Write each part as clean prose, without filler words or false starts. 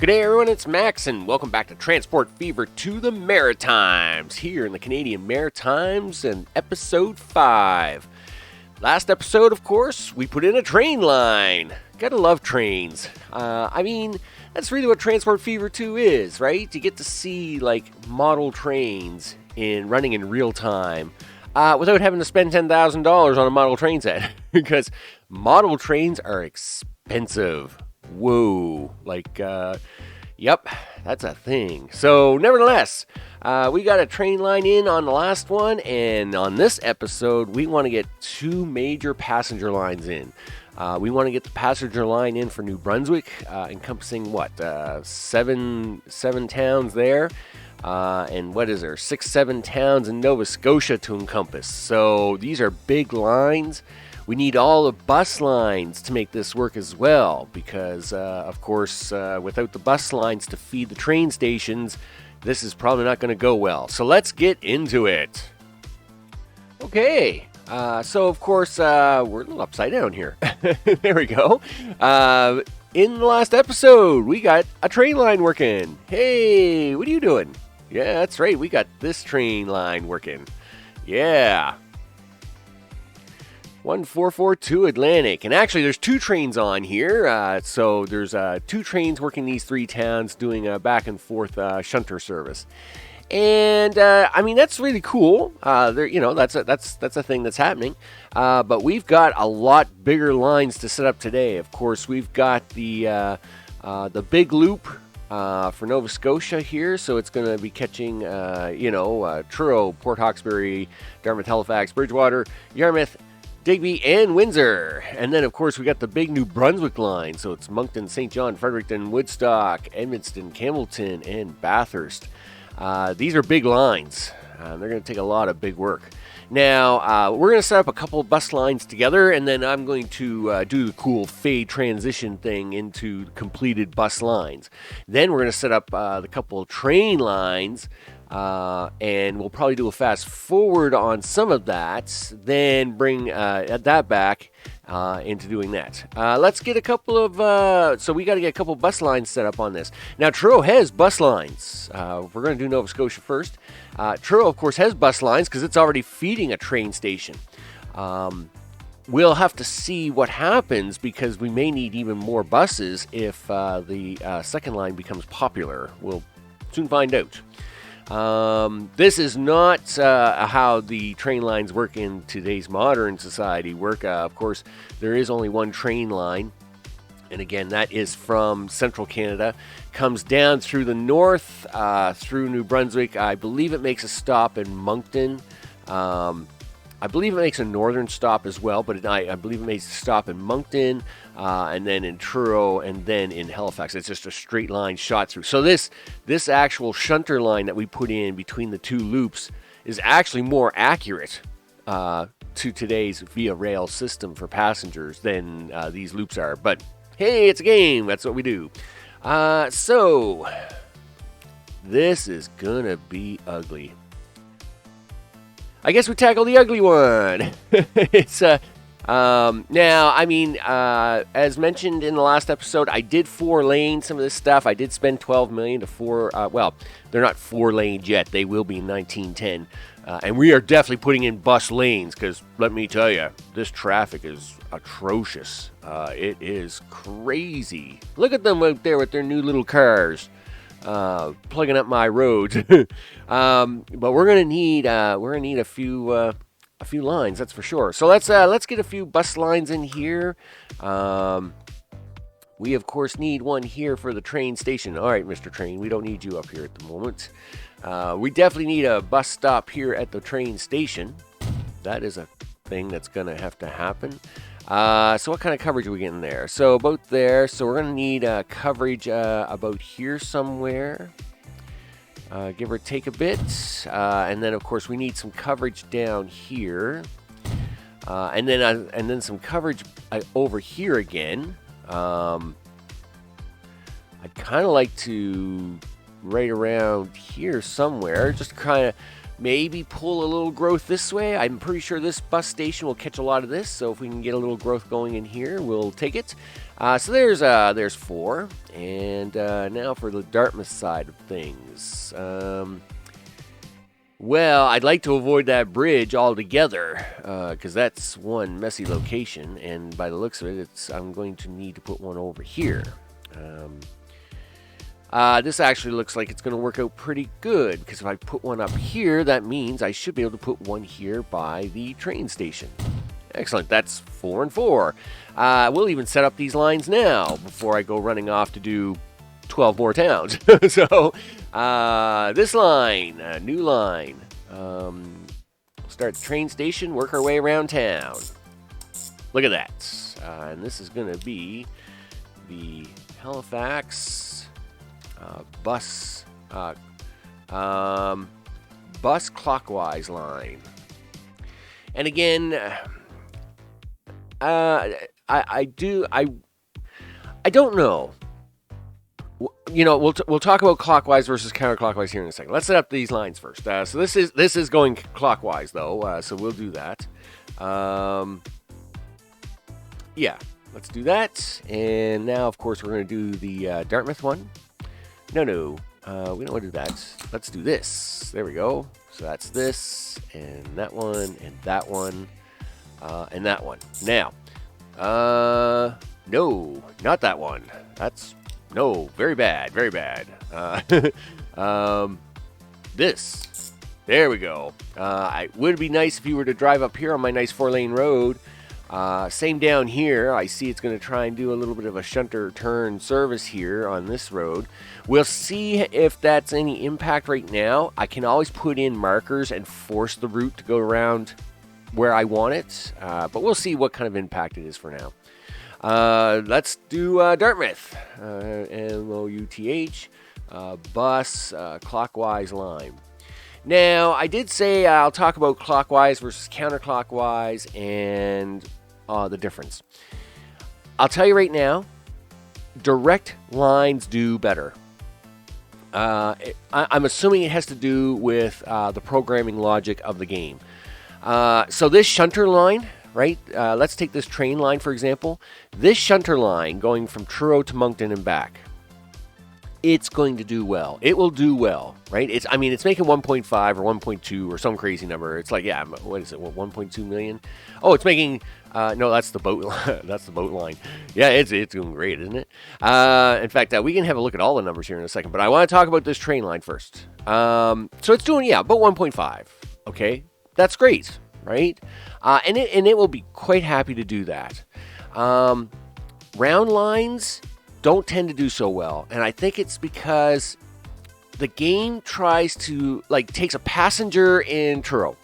G'day everyone, it's Max and welcome back to Transport Fever to the Maritimes, here in the Canadian Maritimes and episode 5. Last episode, of course, we put in a train line. Gotta love trains. That's really what Transport Fever 2 is, right? You get to see, model trains running in real time without having to spend $10,000 on a model train set. Because model trains are expensive. Whoa. Yep, that's a thing. So, nevertheless, we got a train line in on the last one, and on this episode, we want to get 2 major passenger lines in. We want to get the passenger line in for New Brunswick, encompassing 7 towns there, and 6-7 towns in Nova Scotia to encompass. So these are big lines. We need all the bus lines to make this work as well, because of course without the bus lines to feed the train stations, this is probably not going to go well. So let's get into it. Okay. So, of course, we're a little upside down here. There we go. In the last episode, we got a train line working. Hey, what are you doing? Yeah, that's right. We got this train line working. Yeah. 1442 Atlantic. And actually, there's 2 trains on here. So there's 2 trains working these 3 towns doing a back and forth shunter service. And that's really cool. That's a thing that's happening. But we've got a lot bigger lines to set up today. Of course, we've got the big loop for Nova Scotia here, so it's going to be catching Truro, Port Hawkesbury, Dartmouth, Halifax, Bridgewater, Yarmouth, Digby, and Windsor. And then, of course, we got the big New Brunswick line, so it's Moncton, St. John, Fredericton, Woodstock, Edmundston, Campbellton, and Bathurst. These are big lines. They're going to take a lot of big work. Now, we're going to set up a couple bus lines together, and then I'm going to do the cool fade transition thing into completed bus lines. Then we're going to set up the couple train lines, and we'll probably do a fast forward on some of that, then bring that back into doing that. Let's get a couple of, so we got to get a couple bus lines set up on this. Now, Truro has bus lines. We're going to do Nova Scotia first. Truro, of course, has bus lines because it's already feeding a train station. We'll have to see what happens because we may need even more buses if the second line becomes popular. We'll soon find out. This is not how the train lines work in today's modern society work. Of course, there is only one train line. And again, that is from central Canada. Comes down through the north, through New Brunswick. I believe it makes a stop in Moncton. I believe it makes a northern stop as well, but I believe it makes a stop in Moncton, and then in Truro, and then in Halifax. It's just a straight line shot through. So this actual shunter line that we put in between the 2 loops is actually more accurate to today's via rail system for passengers than these loops are. But hey, it's a game. That's what we do. So this is gonna be ugly. I guess we tackle the ugly one. It's as mentioned in the last episode, I did 4-lane some of this stuff. I did spend $12 million to 4. They're not 4 lanes yet. They will be in 1910, and we are definitely putting in bus lanes because let me tell you, this traffic is atrocious. It is crazy. Look at them out there with their new little cars. Plugging up my roads, but we're gonna need a few lines, that's for sure. So let's get a few bus lines in here. We of course need one here for the train station. All right, Mr. Train, we don't need you up here at the moment. We definitely need a bus stop here at the train station. That is a thing that's gonna have to happen. So what kind of coverage are we getting there? So about there. So we're going to need coverage about here somewhere. Give or take a bit. And then, of course, we need some coverage down here. And then some coverage over here again. I'd kind of like to right around here somewhere. Just kind of maybe pull a little growth this way. I'm pretty sure this bus station will catch a lot of this, so if we can get a little growth going in here, we'll take it. So there's 4, and now for the Dartmouth side of things. Well, I'd like to avoid that bridge altogether, because that's one messy location, and by the looks of it, I'm going to need to put one over here. This actually looks like it's going to work out pretty good, because if I put one up here, that means I should be able to put one here by the train station. Excellent, that's 4 and 4. We'll even set up these lines now, before I go running off to do 12 more towns. So, this line, a new line. Start the train station, work our way around town. Look at that. And this is going to be the Halifax bus clockwise line. And again, I don't know. You know, we'll talk about clockwise versus counterclockwise here in a second. Let's set up these lines first. So this is going clockwise though, so we'll do that. Yeah, let's do that. And now, of course, we're going to do the Dartmouth one. No, we don't want to do that. Let's do this. There we go. So that's this, and that one, and that one, and that one. Now, no, not that one. No, very bad, very bad. This. There we go. It would be nice if you were to drive up here on my nice 4-lane road. Same down here. I see it's going to try and do a little bit of a shunter turn service here on this road. We'll see if that's any impact right now. I can always put in markers and force the route to go around where I want it. But we'll see what kind of impact it is for now. Let's do Dartmouth. MOUTH. Bus clockwise line. Now, I did say I'll talk about clockwise versus counterclockwise and the difference. I'll tell you right now, direct lines do better. I'm assuming it has to do with the programming logic of the game. So this shunter line, right? Let's take this train line, for example. This shunter line going from Truro to Moncton and back, it's going to do well. It will do well, right? It's making 1.5 or 1.2 or some crazy number. It's like, yeah, what is it? 1.2 million? Oh, it's making, no, that's the boat line. That's the boat line. Yeah, it's doing great, isn't it? In fact, we can have a look at all the numbers here in a second, but I want to talk about this train line first. So it's doing, yeah, about 1.5. Okay, that's great, right? And it will be quite happy to do that. Round lines don't tend to do so well, and I think it's because the game tries to, takes a passenger in Truro,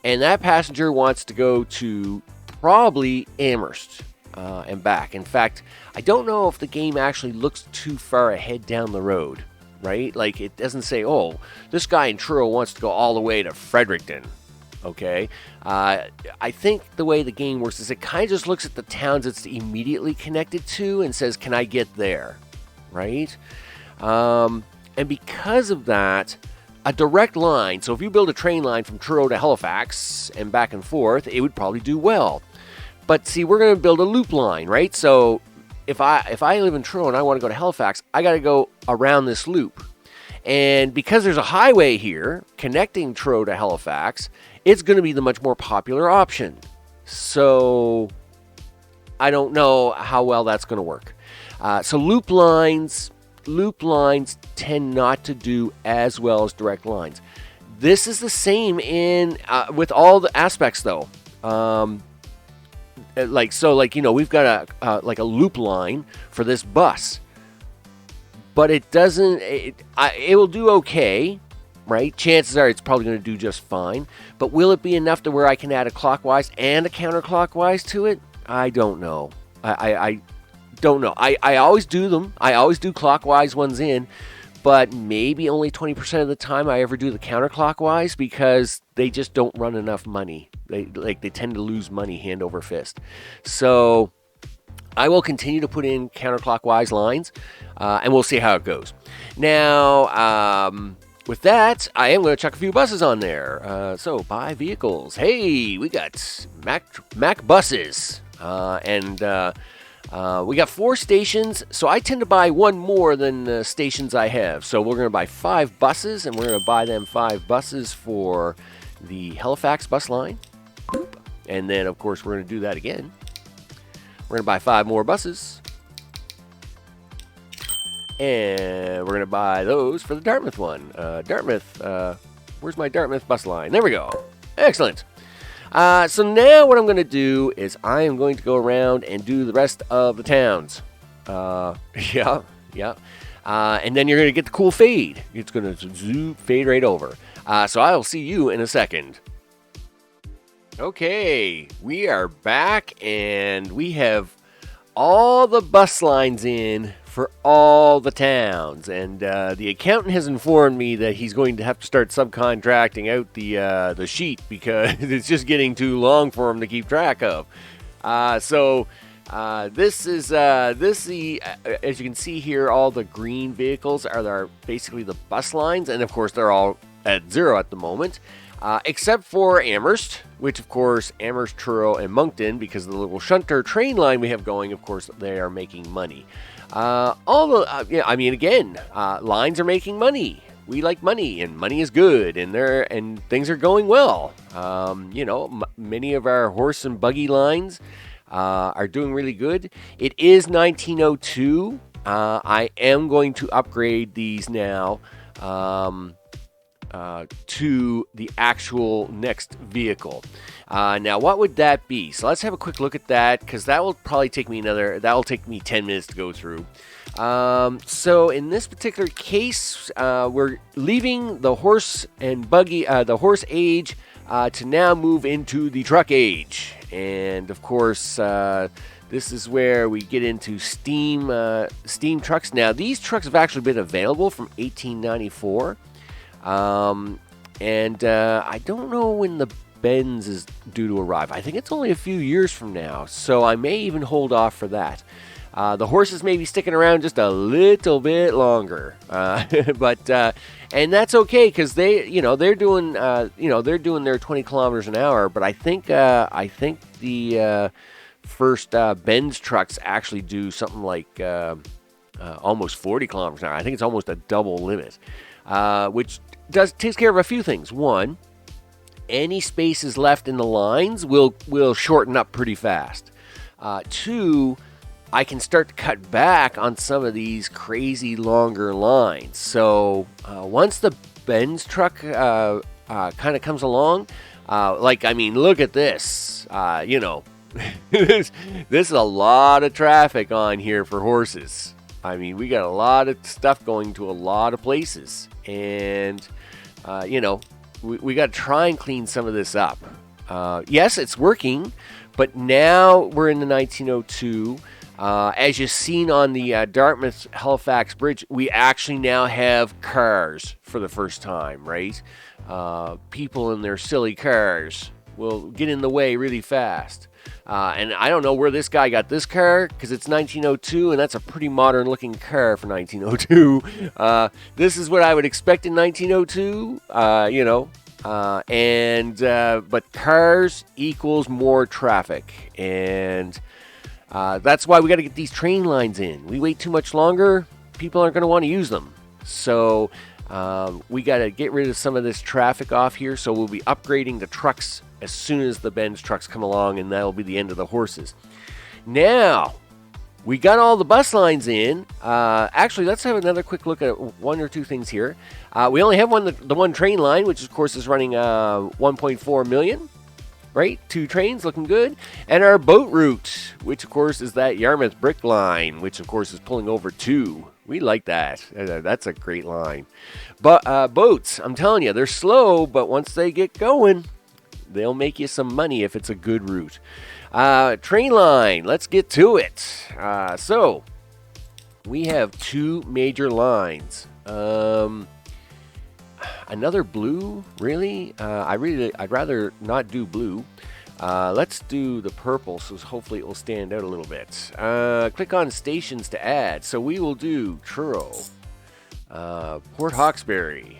and that passenger wants to go to probably Amherst and back. In fact, I don't know if the game actually looks too far ahead down the road, right? Like, it doesn't say, oh, this guy in Truro wants to go all the way to Fredericton. Okay, I think the way the game works is it kind of just looks at the towns it's immediately connected to and says, can I get there, right? And because of that, a direct line, so if you build a train line from Truro to Halifax and back and forth, it would probably do well. But see, we're going to build a loop line, right? So if I live in Truro and I want to go to Halifax, I got to go around this loop. And because there's a highway here connecting Truro to Halifax, it's going to be the much more popular option. So I don't know how well that's going to work. So loop lines tend not to do as well as direct lines. This is the same with all the aspects though. We've got a loop line for this bus. But it doesn't, it will do okay, right? Chances are it's probably going to do just fine. But will it be enough to where I can add a clockwise and a counterclockwise to it? I don't know. I don't know. I always do them. I always do clockwise ones in. But maybe only 20% of the time I ever do the counterclockwise because they just don't run enough money. They tend to lose money hand over fist. So I will continue to put in counterclockwise lines, and we'll see how it goes. Now, with that, I am going to chuck a few buses on there. So buy vehicles. Hey, we got Mac buses, and we got 4 stations. So I tend to buy one more than the stations I have. So we're going to buy 5 buses, and we're going to buy them 5 buses for the Halifax bus line. Boop. And then, of course, we're going to do that again. We're going to buy 5 more buses. And we're going to buy those for the Dartmouth one. Dartmouth, where's my Dartmouth bus line? There we go. Excellent. So now what I'm going to do is I am going to go around and do the rest of the towns. Yeah. And then you're going to get the cool fade. It's going to fade right over. So I'll see you in a second. Okay, we are back and we have all the bus lines in for all the towns. And the accountant has informed me that he's going to have to start subcontracting out the sheet because it's just getting too long for him to keep track of. This is as you can see here, all the green vehicles are basically the bus lines, and of course they're all at 0 at the moment. Except for Amherst, which of course Amherst, Truro, and Moncton, because of the little shunter train line we have going, of course they are making money. Lines are making money. We like money, and money is good, and things are going well. Many of our horse and buggy lines are doing really good. It is 1902. I am going to upgrade these now. To the actual next vehicle. Now, what would that be? So let's have a quick look at that, because that will probably take me 10 minutes to go through. So in this particular case, we're leaving the horse and buggy, the horse age, to now move into the truck age. And of course, this is where we get into steam trucks. Now, these trucks have actually been available from 1894. I don't know when the Benz is due to arrive. I think it's only a few years from now, so I may even hold off for that. The horses may be sticking around just a little bit longer, and that's okay, because they're doing their 20 kilometers an hour. But I think the first Benz trucks actually do something like almost 40 kilometers an hour. I think it's almost a double limit. Which takes care of a few things. One, any spaces left in the lines will shorten up pretty fast. 2, I can start to cut back on some of these crazy longer lines. So once the Benz truck kind of comes along, look at this. This is a lot of traffic on here for horses. I mean, we got a lot of stuff going to a lot of places, and we got to try and clean some of this up. Yes, it's working, but now we're in the 1902. As you've seen on the Dartmouth Halifax Bridge, we actually now have cars for the first time, right? People in their silly cars will get in the way really fast. And I don't know where this guy got this car, because it's 1902, and that's a pretty modern-looking car for 1902. This is what I would expect in 1902, but cars equals more traffic, and that's why we got to get these train lines in. We wait too much longer, people aren't going to want to use them. So we got to get rid of some of this traffic off here, so we'll be upgrading the trucks as soon as the Benz trucks come along, and that'll be the end of the horses. Now, we got all the bus lines in. Actually, let's have another quick look at one or two things here. We only have the one train line, which of course is running 1.4 million. Right? 2 trains, looking good. And our boat route, which of course is that Yarmouth Brick line, which of course is pulling over 2. We like that. That's a great line. But boats, I'm telling you, they're slow, but once they get going, they'll make you some money if it's a good route. Train line, let's get to it. So, we have 2 major lines. Another blue, really? I'd rather not do blue. Let's do the purple, so hopefully it will stand out a little bit. Click on stations to add. So we will do Truro, Port Hawkesbury,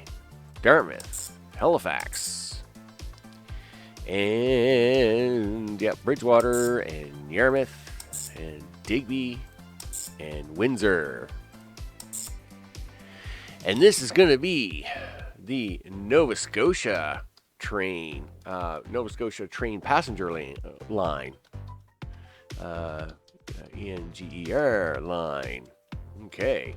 Dartmouth, Halifax, and yep, Bridgewater and Yarmouth and Digby and Windsor. And this is going to be the Nova Scotia train passenger line. ENGER line. Okay.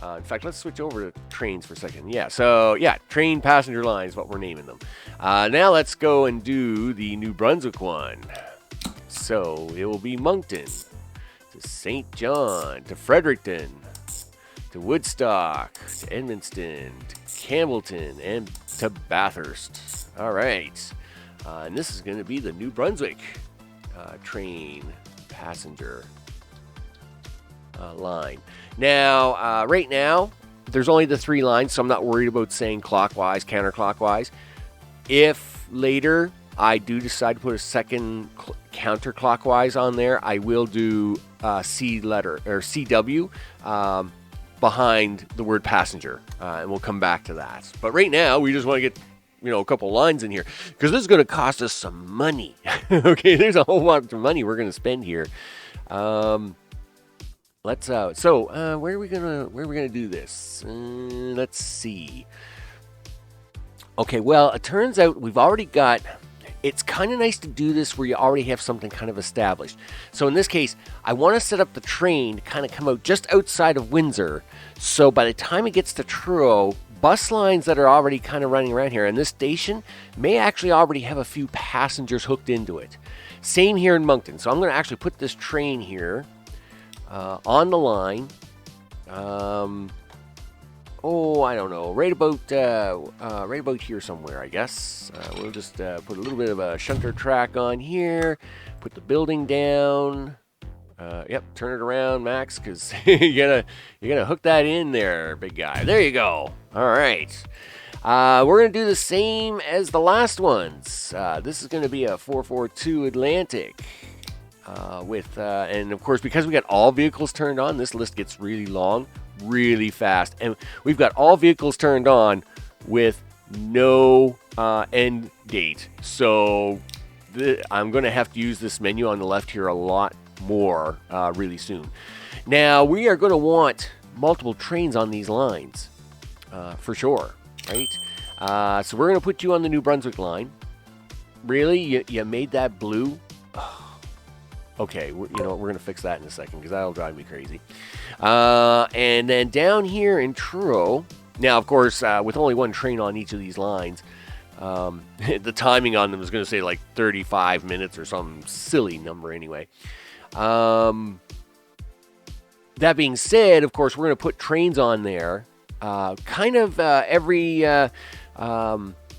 In fact, let's switch over to trains for a second. Yeah, so yeah, train passenger line is what we're naming them. Now let's go and do the New Brunswick one. So it will be Moncton to St. John to Fredericton to Woodstock to Edmundston to Campbellton and to Bathurst. All right. And this is going to be the New Brunswick train passenger line. Now, right now, there's only the 3 lines, so I'm not worried about saying clockwise, counterclockwise. If later I do decide to put a second counterclockwise on there, I will do C letter or CW behind the word passenger, and we'll come back to that. But right now, we just want to get a couple lines in here because this is going to cost us some money. Okay, there's a whole lot of money we're going to spend here. Let's where are we gonna do this? Let's see. Okay, well, it turns out we've already got. It's kind of nice to do this where you already have something kind of established. So in this case, I want to set up the train to kind of come out just outside of Windsor. So by the time it gets to Truro, bus lines that are already kind of running around here, and this station may actually already have a few passengers hooked into it. Same here in Moncton. So I'm going to actually put this train here. On the line, I don't know, right about here somewhere, I guess. We'll just put a little bit of a shunter track on here, put the building down. Yep, turn it around, Max, because you're gonna hook that in there, big guy. There you go. All right. We're gonna do the same as the last ones. This is gonna be a 442 Atlantic. And of course, because we got all vehicles turned on, this list gets really long, really fast. And we've got all vehicles turned on with no end date. So I'm going to have to use this menu on the left here a lot more really soon. Now, we are going to want multiple trains on these lines for sure, right? So we're going to put you on the New Brunswick line. Really? You made that blue? Okay, we're going to fix that in a second because that'll drive me crazy. And then down here in Truro, now, of course, with only one train on each of these lines, the timing on them is going to say like 35 minutes or some silly number anyway. That being said, of course, we're going to put trains on there kind of every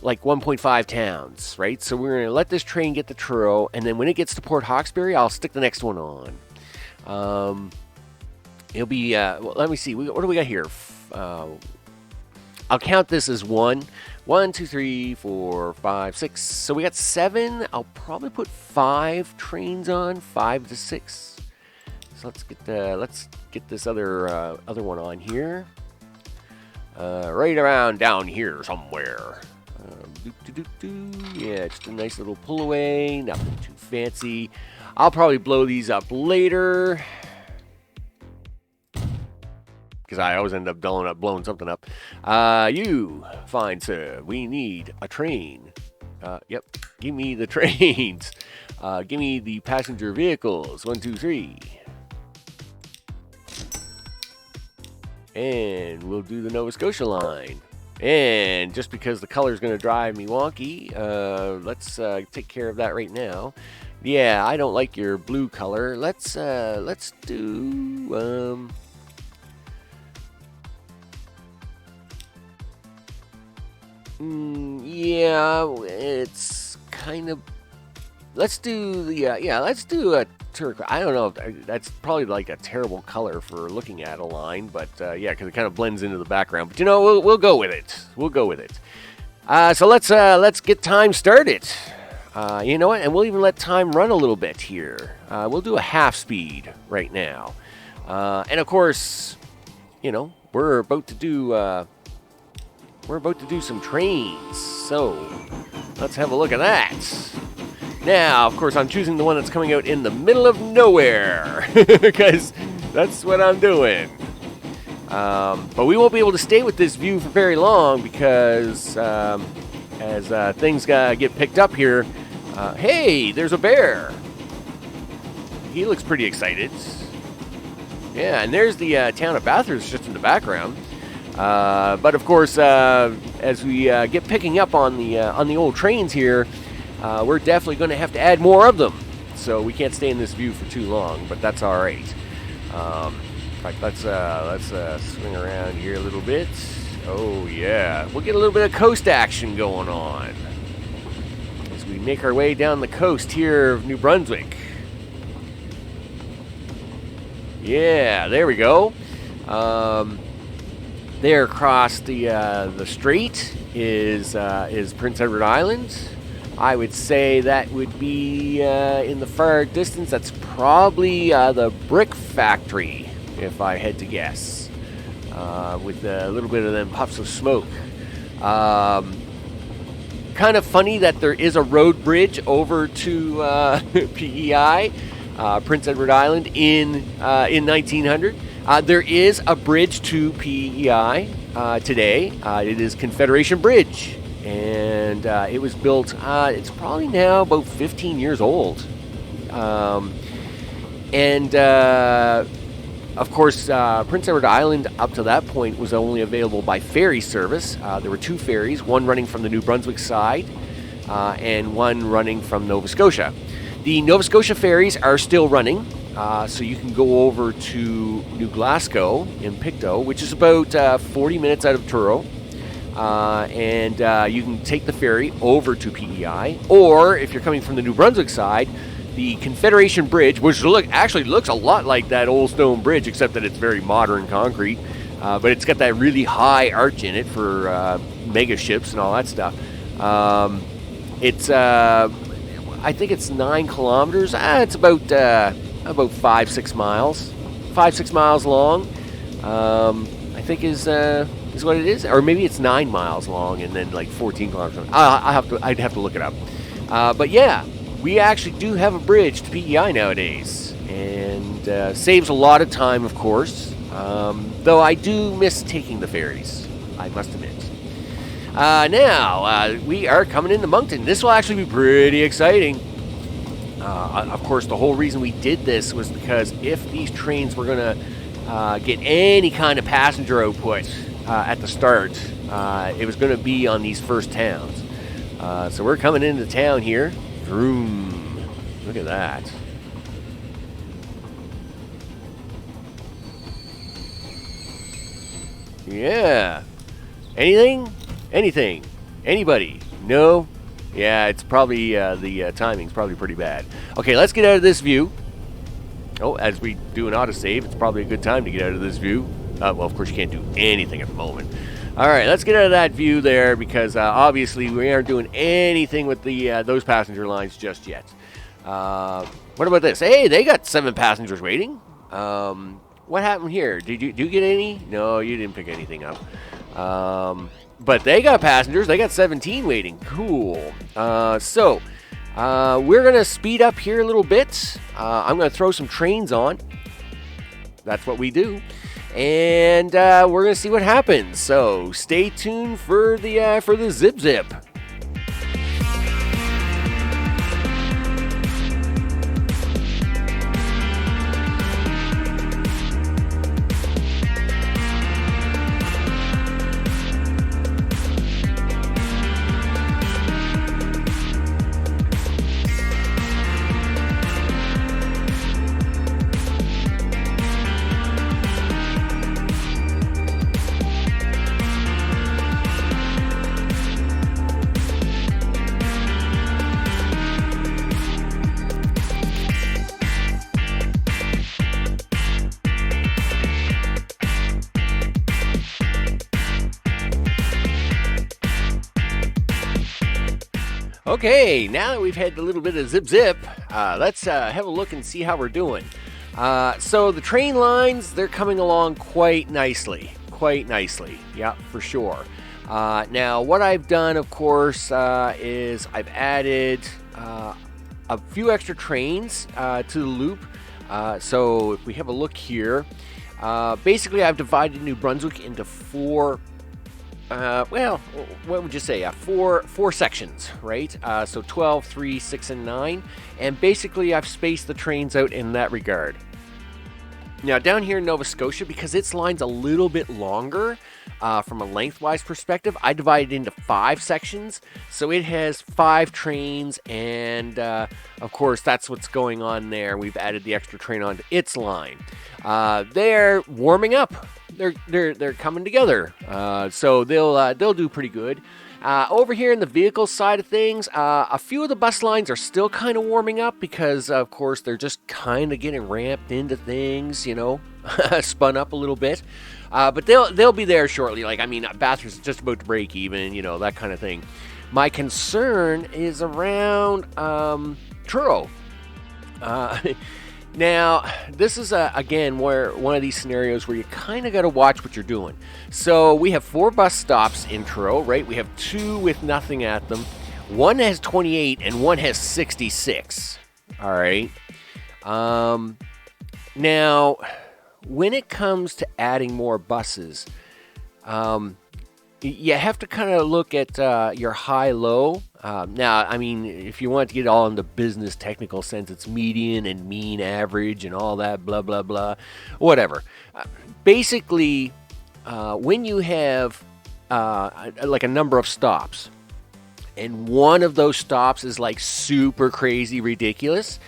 like 1.5 towns, right? So we're going to let this train get to Truro, and then when it gets to Port Hawkesbury, I'll stick the next one on. It'll be, well, let me see, what do we got here? I'll count this as 1. 1, 2, 3, 4, 5, 6. So we got 7. I'll probably put 5 trains on, 5 to 6. So let's get this other one on here. Right around down here somewhere. Yeah, just a nice little pull away, nothing too fancy. I'll probably blow these up later because I always end up blowing something up. You, fine sir, we need a train. Yep, give me the trains. Give me the passenger vehicles. 1, 2, 3. And we'll do the Nova Scotia line. And just because the color is going to drive me wonky, let's take care of that right now. Yeah, I don't like your blue color. Let's do yeah, it's kind of. Let's do let's do a turquoise. I don't know if that's probably like a terrible color for looking at a line, but yeah, because it kind of blends into the background. But we'll go with it. We'll go with it. So let's get time started. You know what? And we'll even let time run a little bit here. We'll do a half speed right now. And of course, we're about to do we're about to do some trains. So let's have a look at that. Now, of course, I'm choosing the one that's coming out in the middle of nowhere because that's what I'm doing. But we won't be able to stay with this view for very long because as things get picked up here, hey, there's a bear. He looks pretty excited. Yeah, and there's the town of Bathurst just in the background. But of course, as we get picking up on the old trains here, we're definitely going to have to add more of them. So we can't stay in this view for too long, but that's all right. In fact, let's swing around here a little bit. Oh yeah, we'll get a little bit of coast action going on as we make our way down the coast here of New Brunswick. Yeah, there we go. There across the strait is Prince Edward Island. I would say that would be in the far distance. That's probably the brick factory, if I had to guess, with a little bit of them puffs of smoke. Kind of funny that there is a road bridge over to PEI, Prince Edward Island, in 1900. There is a bridge to PEI today. It is Confederation Bridge, and it was built, it's probably now about 15 years old. Of course, Prince Edward Island up to that point was only available by ferry service. There were two ferries, one running from the New Brunswick side and one running from Nova Scotia. The Nova Scotia ferries are still running. So you can go over to New Glasgow in Pictou, which is about 40 minutes out of Truro, and you can take the ferry over to PEI. Or if you're coming from the New Brunswick side, the Confederation Bridge, which actually looks a lot like that old stone bridge, except that it's very modern concrete, but it's got that really high arch in it for mega ships and all that stuff. It's I think it's 9 kilometers. It's about 5-6 miles. 5-6 miles long, I think is what it is. Or maybe it's 9 miles long and then like 14 kilometers. I'd have to look it up. But yeah, we actually do have a bridge to PEI nowadays. And saves a lot of time, of course. Though I do miss taking the ferries, I must admit. Now, we are coming into Moncton. This will actually be pretty exciting. Of course, the whole reason we did this was because if these trains were going to get any kind of passenger output at the start, it was going to be on these first towns. So we're coming into town here. Vroom. Look at that. Yeah. Anything? Anything? Anybody? No? Yeah, it's probably, the timing's probably pretty bad. Okay, let's get out of this view. Oh, as we do an autosave, it's probably a good time to get out of this view. Well, of course, you can't do anything at the moment. All right, let's get out of that view there because obviously we aren't doing anything with the those passenger lines just yet. What about this? Hey, they got 7 passengers waiting. What happened here? Did you get any? No, you didn't pick anything up. But they got passengers. They got 17 waiting. Cool. So we're going to speed up here a little bit. I'm going to throw some trains on. That's what we do. And we're going to see what happens. So stay tuned for the zip zip. Okay, now that we've had a little bit of zip, let's have a look and see how we're doing. So the train lines, they're coming along quite nicely. Yeah, for sure. Now, what I've done, of course, is I've added a few extra trains to the loop. So if we have a look here, basically I've divided New Brunswick into four, well, what would you say? Four sections, right? So 12, 3, 6, and 9. And basically I've spaced the trains out in that regard. Now, down here in Nova Scotia, because its line's a little bit longer from a lengthwise perspective, I divided it into 5 sections. So it has 5 trains, and of course, that's what's going on there. We've added the extra train onto its line. They're warming up. They're coming together. So they'll do pretty good. Over here in the vehicle side of things, a few of the bus lines are still kind of warming up because, of course, they're just kind of getting ramped into things, spun up a little bit. But they'll be there shortly. Bathurst is just about to break even, that kind of thing. My concern is around Truro. Now, this is, again, where one of these scenarios where you kind of got to watch what you're doing. So we have 4 bus stops in Truro, right? We have 2 with nothing at them. One has 28 and one has 66. All right. Now, when it comes to adding more buses, you have to kind of look at your high-low. Now, if you want to get all in the business technical sense, it's median and mean average and all that, blah, blah, blah, whatever. Basically, when you have like a number of stops, and one of those stops is like super crazy ridiculous,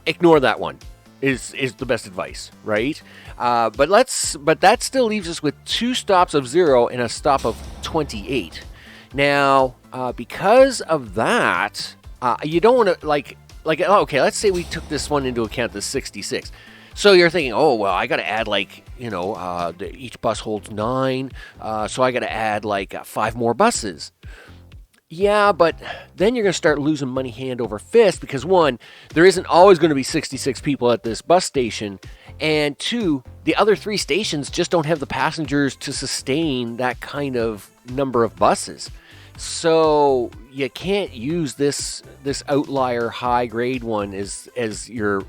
ignore that one. Is the best advice, right? But that still leaves us with 2 stops of 0 and a stop of 28. Now, because of that, you don't want to okay, let's say we took this one into account, the 66. So you're thinking, oh well, I got to add each bus holds 9, so I got to add 5 more buses. Yeah, but then you're going to start losing money hand over fist because 1, there isn't always going to be 66 people at this bus station, and 2, the other 3 stations just don't have the passengers to sustain that kind of number of buses. So you can't use this outlier high grade one as your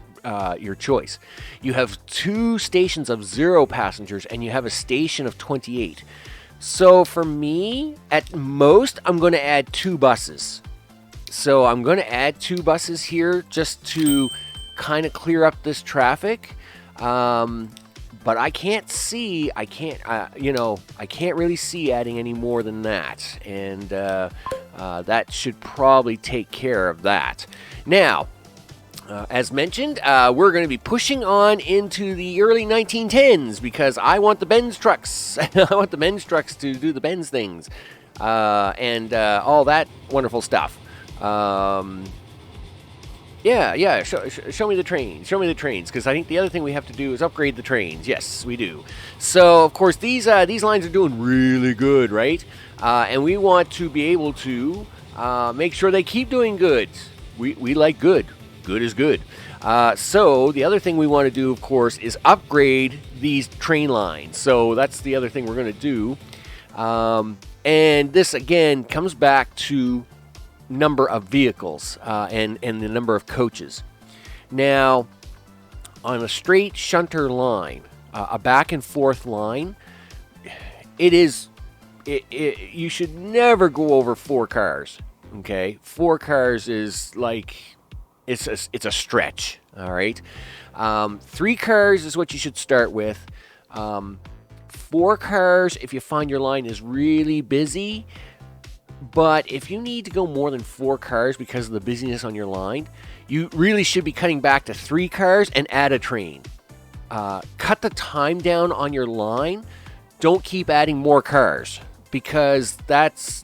choice. You have 2 stations of 0 passengers and you have a station of 28. So for me, at most, I'm going to add 2 buses. So I'm going to add 2 buses here just to kind of clear up this traffic. But I can't really see adding any more than that. And that should probably take care of that. Now, as mentioned, we're going to be pushing on into the early 1910s because I want the Benz trucks. I want the Benz trucks to do the Benz things and all that wonderful stuff. Yeah. Show me the trains. Show me the trains, because I think the other thing we have to do is upgrade the trains. Yes, we do. So, of course, these lines are doing really good, right? And we want to be able to make sure they keep doing good. We like good. Good is good. So the other thing we want to do, of course, is upgrade these train lines. So that's the other thing we're going to do. And this, again, comes back to number of vehicles and the number of coaches. Now, on a straight shunter line, a back and forth line, you should never go over 4 cars. Okay, 4 cars is like it's a stretch. All right, 3 cars is what you should start with. 4 cars if you find your line is really busy. But if you need to go more than 4 cars because of the busyness on your line, you really should be cutting back to 3 cars and add a train. Cut the time down on your line. Don't keep adding more cars because that's...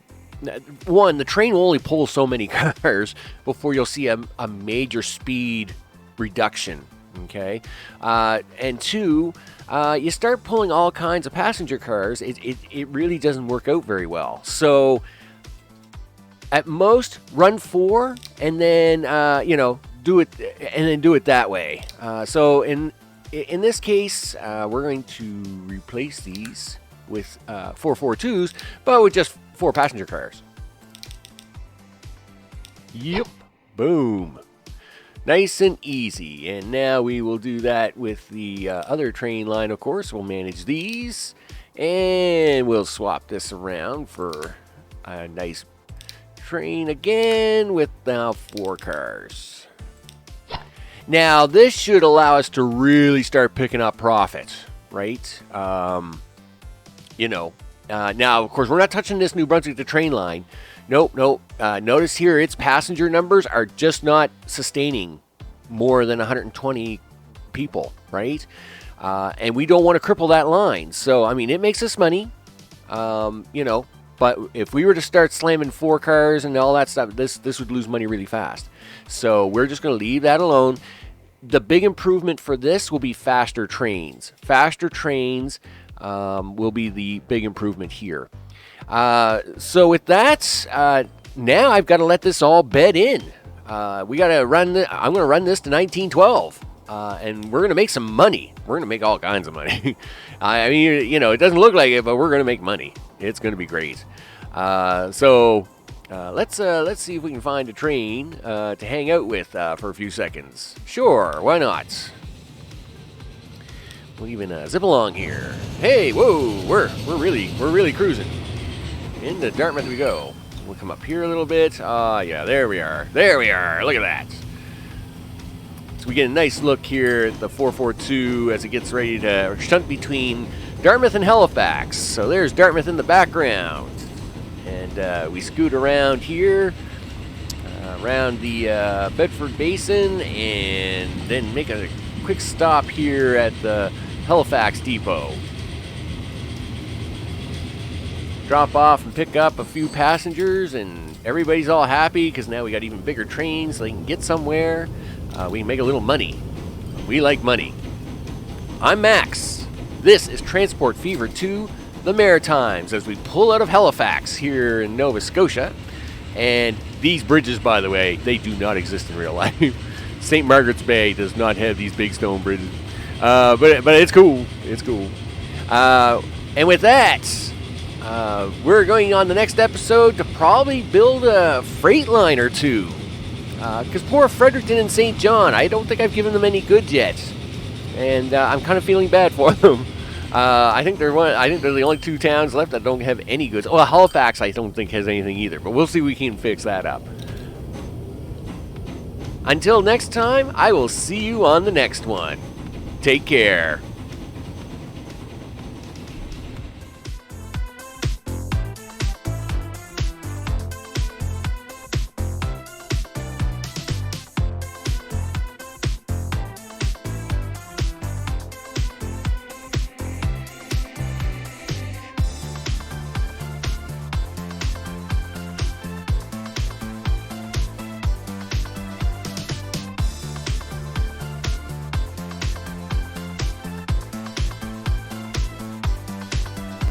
One, the train will only pull so many cars before you'll see a major speed reduction. Okay? And 2, you start pulling all kinds of passenger cars, it really doesn't work out very well. So... at most, run 4, and then do it that way. So in this case, we're going to replace these with 442s, but with just 4 passenger cars. Yep. Boom. Nice and easy. And now we will do that with the other train line, of course. We'll manage these. And we'll swap this around for a nice train again with now 4 cars. Now, this should allow us to really start picking up profit, right? Now, of course, we're not touching this New Brunswick to train line. Nope. Notice here, its passenger numbers are just not sustaining more than 120 people, right? And we don't want to cripple that line. So, I mean, it makes us money, but if we were to start slamming 4 cars and all that stuff, this would lose money really fast. So we're just going to leave that alone. The big improvement for this will be faster trains. Faster trains will be the big improvement here. So with that, now I've got to let this all bed in. We got to run. I'm going to run this to 1912, and we're going to make some money. We're going to make all kinds of money. I mean, it doesn't look like it, but we're going to make money. It's going to be great. So let's see if we can find a train to hang out with for a few seconds. Sure, why not? We'll even zip along here. Hey, whoa, we're really cruising. Into Dartmouth we go. We'll come up here a little bit. Yeah, there we are. Look at that. So we get a nice look here at the 442 as it gets ready to shunt between Dartmouth and Halifax. So there's Dartmouth in the background. And we scoot around here, around the Bedford Basin, and then make a quick stop here at the Halifax Depot. Drop off and pick up a few passengers, and everybody's all happy because now we got even bigger trains so they can get somewhere. We can make a little money. We like money. I'm Max. This is Transport Fever 2, the Maritimes, as we pull out of Halifax here in Nova Scotia. And these bridges, by the way, they do not exist in real life. St. Margaret's Bay does not have these big stone bridges. But it's cool. It's cool. And with that, we're going on the next episode to probably build a freight line or two. Because poor Fredericton and St. John, I don't think I've given them any goods yet. And I'm kind of feeling bad for them. I think they're the only 2 towns left that don't have any goods. Well, Halifax I don't think has anything either, but we'll see if we can fix that up. Until next time, I will see you on the next one. Take care.